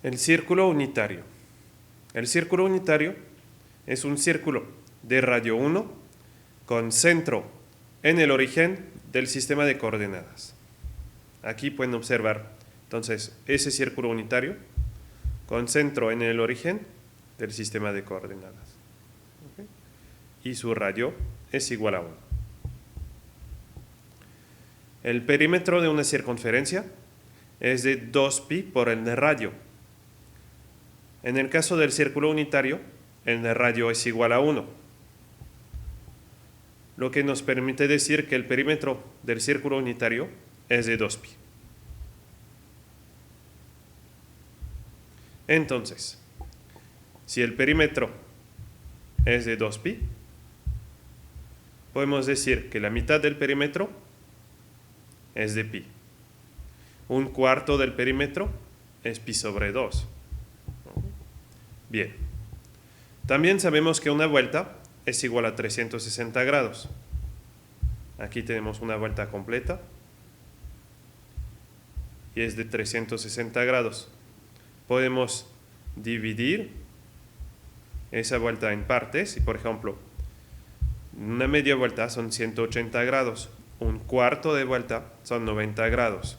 El círculo unitario. El círculo unitario es un círculo de radio 1 con centro en el origen del sistema de coordenadas. Aquí pueden observar, entonces, ese círculo unitario con centro en el origen del sistema de coordenadas. ¿Okay? Y su radio es igual a 1. El perímetro de una circunferencia es de 2pi por el de radio. En el caso del círculo unitario, el de radio es igual a 1, lo que nos permite decir que el perímetro del círculo unitario es de 2pi. Entonces, si el perímetro es de 2pi, podemos decir que la mitad del perímetro es de pi. Un cuarto del perímetro es pi sobre 2. Bien. También sabemos que una vuelta es igual a 360 grados. Aquí tenemos una vuelta completa y es de 360 grados. Podemos dividir esa vuelta en partes y, por ejemplo, una media vuelta son 180 grados, un cuarto de vuelta son 90 grados.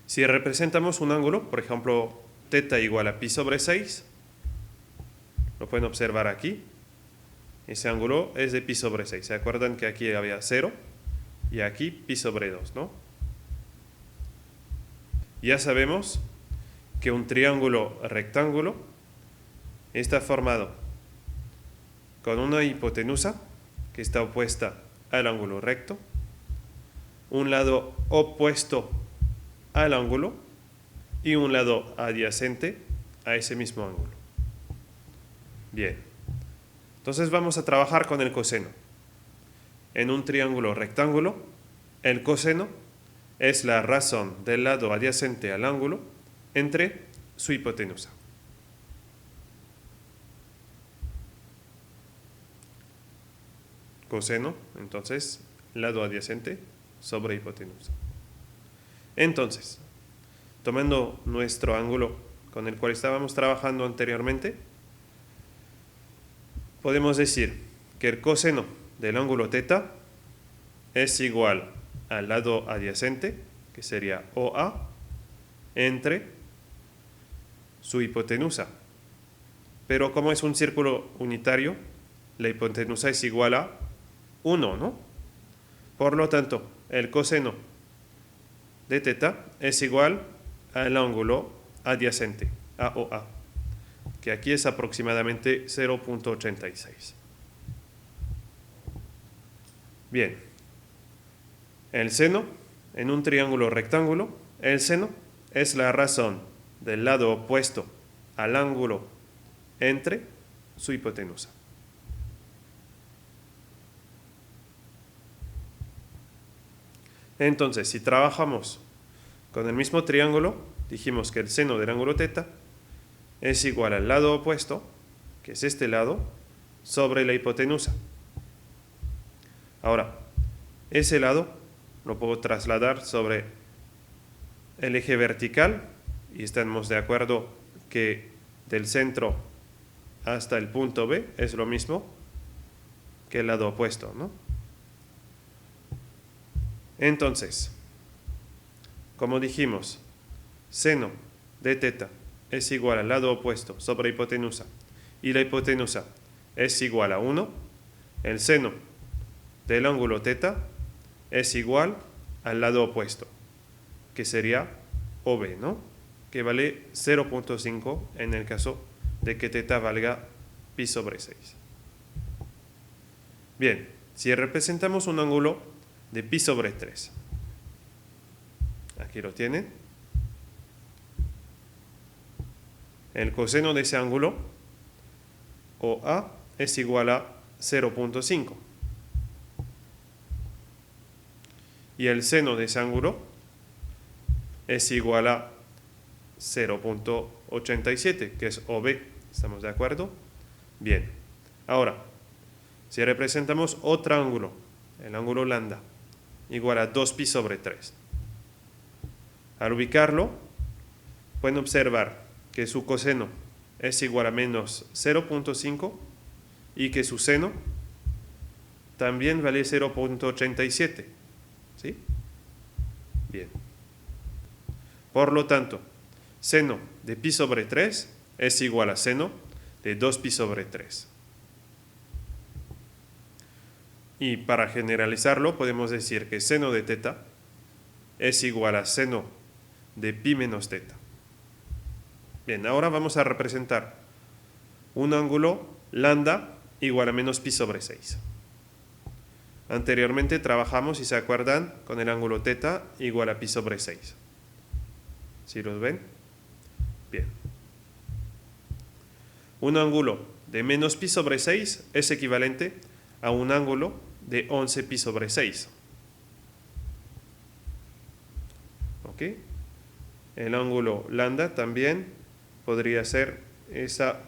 Si representamos un ángulo, por ejemplo, θ igual a pi sobre 6, lo pueden observar aquí. Ese ángulo es de pi sobre 6. ¿Se acuerdan que aquí había 0 y aquí pi sobre 2, ¿no? Ya sabemos que un triángulo rectángulo está formado con una hipotenusa que está opuesta al ángulo recto, un lado opuesto al ángulo y un lado adyacente a ese mismo ángulo. Bien, entonces vamos a trabajar con el coseno. En un triángulo rectángulo, el coseno es la razón del lado adyacente al ángulo entre su hipotenusa. Coseno, entonces, lado adyacente sobre hipotenusa. Entonces, tomando nuestro ángulo con el cual estábamos trabajando anteriormente, podemos decir que el coseno del ángulo θ es igual al lado adyacente, que sería OA, entre su hipotenusa. Pero como es un círculo unitario, la hipotenusa es igual a 1, ¿no? Por lo tanto, el coseno de θ es igual al ángulo adyacente, AOA, que aquí es aproximadamente 0.86. Bien, el seno en un triángulo rectángulo, el seno es la razón del lado opuesto al ángulo entre su hipotenusa. Entonces, si trabajamos con el mismo triángulo, dijimos que el seno del ángulo θ es igual al lado opuesto, que es este lado, sobre la hipotenusa. Ahora, ese lado lo puedo trasladar sobre el eje vertical y estamos de acuerdo que del centro hasta el punto B es lo mismo que el lado opuesto, ¿no? Entonces, como dijimos, seno de θ es igual al lado opuesto sobre hipotenusa y la hipotenusa es igual a 1, el seno del ángulo θ es igual al lado opuesto, que sería OB, ¿no? Que vale 0.5 en el caso de que θ valga pi sobre 6. Bien, si representamos un ángulo de pi sobre 3, aquí lo tienen, el coseno de ese ángulo, OA, es igual a 0.5. Y el seno de ese ángulo es igual a 0.87, que es OB. ¿Estamos de acuerdo? Bien. Ahora, si representamos otro ángulo, el ángulo lambda, igual a 2pi sobre 3. Al ubicarlo, pueden observar que su coseno es igual a menos 0.5 y que su seno también vale 0.87. ¿Sí? Bien. Por lo tanto, seno de pi sobre 3 es igual a seno de 2pi sobre 3. Y para generalizarlo, podemos decir que seno de teta es igual a seno de pi menos teta. Bien, ahora vamos a representar un ángulo lambda igual a menos pi sobre 6. Anteriormente trabajamos, si se acuerdan, con el ángulo teta igual a pi sobre 6. ¿Sí los ven? Bien. Un ángulo de menos pi sobre 6 es equivalente a un ángulo de 11 pi sobre 6. ¿Ok? El ángulo lambda también podría ser esa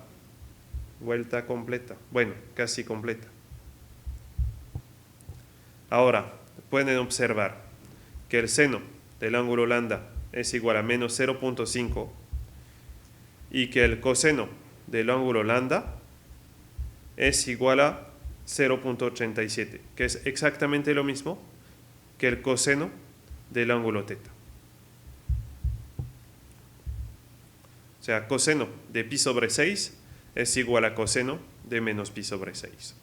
vuelta completa. Bueno, casi completa. Ahora, pueden observar que el seno del ángulo lambda es igual a menos 0.5 y que el coseno del ángulo lambda es igual a 0.87, que es exactamente lo mismo que el coseno del ángulo teta. O sea, coseno de pi sobre 6 es igual a coseno de menos pi sobre 6.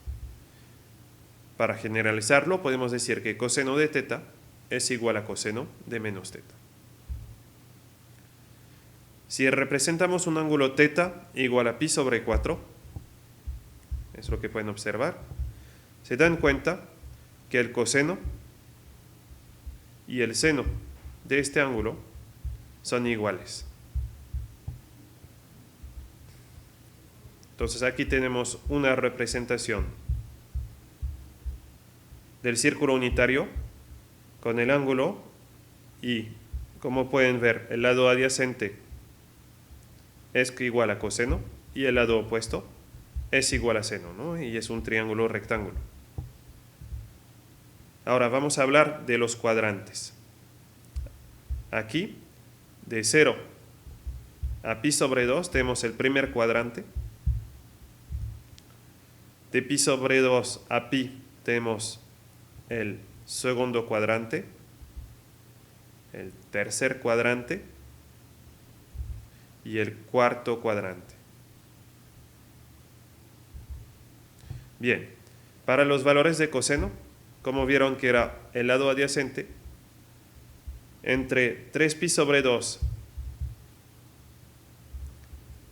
Para generalizarlo, podemos decir que coseno de teta es igual a coseno de menos teta. Si representamos un ángulo teta igual a pi sobre 4, es lo que pueden observar, se dan cuenta que el coseno y el seno de este ángulo son iguales. Entonces aquí tenemos una representación del círculo unitario con el ángulo y, como pueden ver, el lado adyacente es igual a coseno y el lado opuesto es igual a seno, ¿no? Y es un triángulo rectángulo. Ahora vamos a hablar de los cuadrantes. Aquí, de 0 a pi sobre 2 tenemos el primer cuadrante. De pi sobre 2 a pi tenemos el segundo cuadrante, el tercer cuadrante y el cuarto cuadrante. Bien, para los valores de coseno, como vieron que era el lado adyacente, entre 3pi sobre 2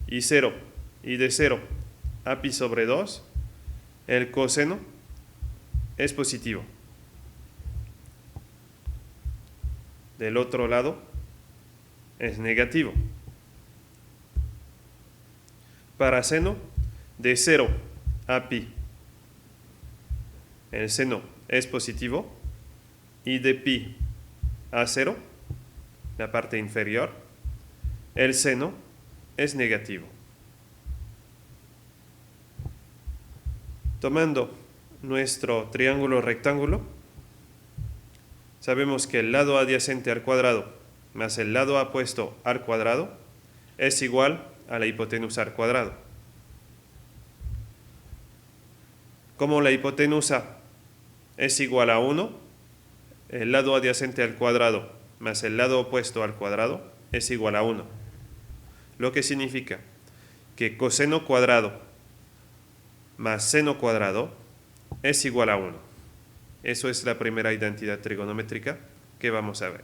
y 0, y de 0 a pi sobre 2, el coseno es positivo. Del otro lado es negativo. Para seno, de 0 a pi, el seno es positivo, y de pi a 0, la parte inferior, el seno es negativo. Tomando nuestro triángulo rectángulo, sabemos que el lado adyacente al cuadrado más el lado opuesto al cuadrado es igual a la hipotenusa al cuadrado. Como la hipotenusa es igual a 1, el lado adyacente al cuadrado más el lado opuesto al cuadrado es igual a 1. Lo que significa que coseno cuadrado más seno cuadrado es igual a 1. Eso es la primera identidad trigonométrica que vamos a ver.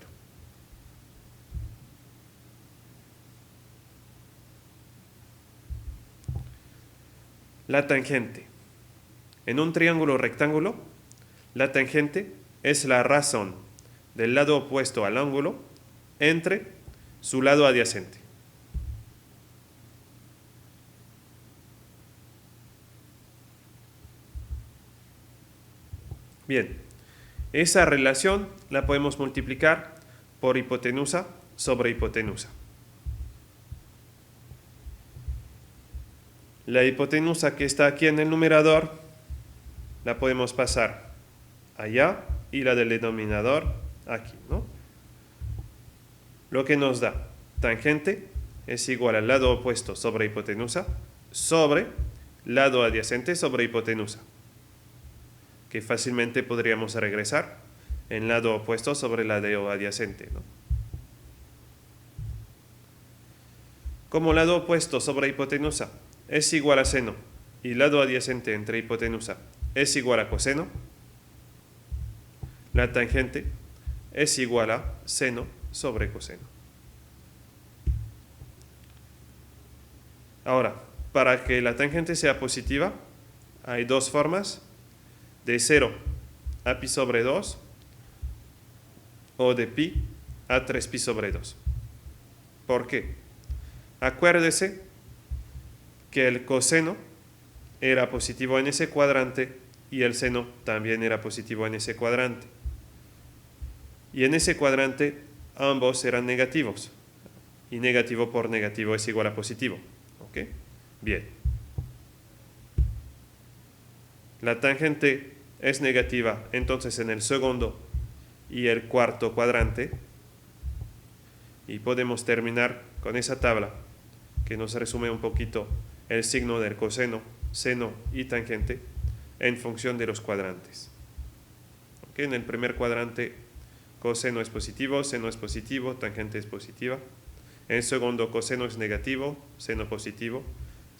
La tangente. En un triángulo rectángulo, la tangente es la razón del lado opuesto al ángulo entre su lado adyacente. Bien, esa relación la podemos multiplicar por hipotenusa sobre hipotenusa. La hipotenusa que está aquí en el numerador la podemos pasar allá y la del denominador aquí, ¿no? lo que nos da tangente es igual al lado opuesto sobre hipotenusa sobre lado adyacente sobre hipotenusa, que fácilmente podríamos regresar en lado opuesto sobre lado adyacente, ¿no? Como lado opuesto sobre hipotenusa es igual a seno y lado adyacente entre hipotenusa es igual a coseno, la tangente es igual a seno sobre coseno. Ahora, para que la tangente sea positiva, hay dos formas: de 0 a pi sobre 2 o de pi a 3pi sobre 2. ¿Por qué? Acuérdese que el coseno era positivo en ese cuadrante y el seno también era positivo en ese cuadrante. Y en ese cuadrante ambos eran negativos. Y negativo por negativo es igual a positivo. ¿Ok? Bien. La tangente es negativa entonces en el segundo y el cuarto cuadrante. Y podemos terminar con esa tabla que nos resume un poquito el signo del coseno, seno y tangente en función de los cuadrantes. ¿Okay? En el primer cuadrante coseno es positivo, seno es positivo, tangente es positiva. En el segundo coseno es negativo, seno positivo.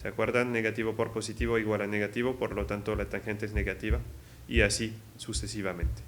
¿Se acuerdan? Negativo por positivo igual a negativo, por lo tanto la tangente es negativa y así sucesivamente.